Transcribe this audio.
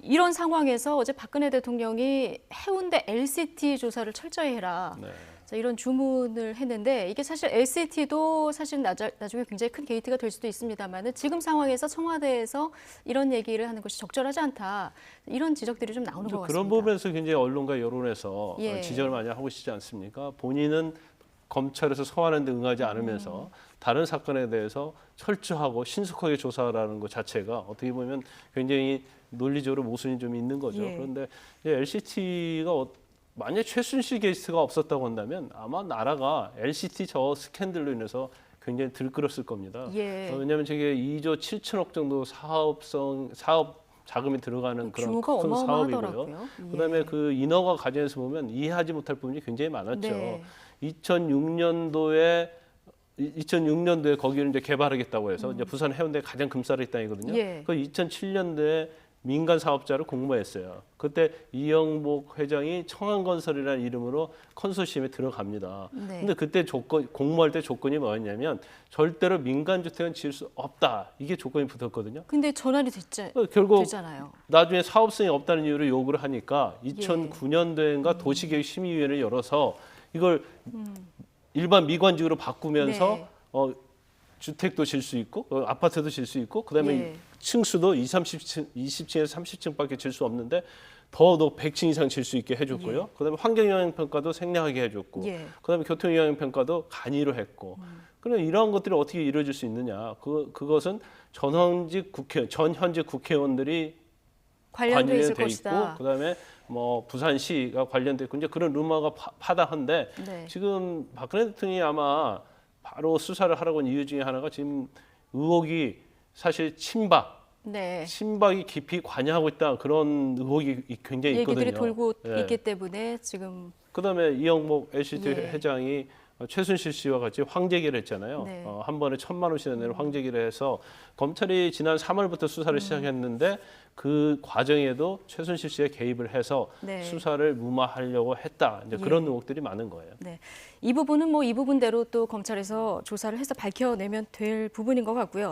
이런 상황에서 어제 박근혜 대통령이 해운대 LCT 조사를 철저히 해라. 네. 자, 이런 주문을 했는데 이게 사실 LCT도 사실 나중에 굉장히 큰 게이트가 될 수도 있습니다만은 지금 상황에서 청와대에서 이런 얘기를 하는 것이 적절하지 않다. 이런 지적들이 좀 나오는 것 같습니다. 그런 부분에서 굉장히 언론과 여론에서 예. 지적을 많이 하고 있지 않습니까? 본인은 검찰에서 소환하는 데 응하지 않으면서 다른 사건에 대해서 철저하고 신속하게 조사라는 것 자체가 어떻게 보면 굉장히 논리적으로 모순이 좀 있는 거죠. 예. 그런데 LCT가 만약 최순실 게이트가 없었다고 한다면 아마 나라가 LCT 저 스캔들로 인해서 굉장히 들끓었을 겁니다. 예. 왜냐하면 저게 2조 7천억 정도 사업 자금이 들어가는 그런 규모가 큰 사업이고요. 어마어마하더라고요. 그다음에 예. 그 인허가 과정에서 보면 이해하지 못할 부분이 굉장히 많았죠. 네. 2006년도에 거기를 이제 개발하겠다고 해서 이제 부산 해운대 가장 금싸를 땅이거든요. 예. 그 2007년도에 민간 사업자를 공모했어요. 그때 이영복 회장이 청안건설이라는 이름으로 컨소시엄에 들어갑니다. 네. 근데 그때 공모할 때 조건이 뭐였냐면 절대로 민간 주택은 지을 수 없다. 이게 조건이 붙었거든요. 근데 전환이 결국 됐잖아요. 나중에 사업성이 없다는 이유로 요구를 하니까 2009년도인가 도시계획심의위원회를 열어서 이걸 일반 미관직으로 바꾸면서 네. 주택도 질 수 있고 아파트도 질 수 있고 그다음에 예. 층수도 20층에서 30층밖에 질 수 없는데 더더 100층 이상 질 수 있게 해줬고요. 예. 그다음에 환경영향평가도 생략하게 해줬고 예. 그다음에 교통영향평가도 간이로 했고 그럼 이러한 것들이 어떻게 이루어질 수 있느냐. 그것은 전 현직 국회의원들이 관련돼 있을 돼 것이다. 있고 그다음에 뭐 부산시가 관련돼 있고 이제 그런 루머가 파다한데 네. 지금 박근혜 대통령이 아마 바로 수사를 하라고 한 이유 중에 하나가 지금 의혹이 사실 네. 친박이 깊이 관여하고 있다 그런 의혹이 굉장히 있거든요. 얘기들이 돌고 예. 있기 때문에 지금 그다음에 이영복 LCT 예. 회장이 최순실 씨와 같이 황제기를 했잖아요. 네. 한 번에 1,000만 원씩 내는 황제기를 해서 검찰이 지난 3월부터 수사를 시작했는데 그 과정에도 최순실 씨가 개입을 해서 네. 수사를 무마하려고 했다. 이제 그런 의혹들이 많은 거예요. 네. 이 부분은 뭐 이 부분대로 또 검찰에서 조사를 해서 밝혀내면 될 부분인 것 같고요.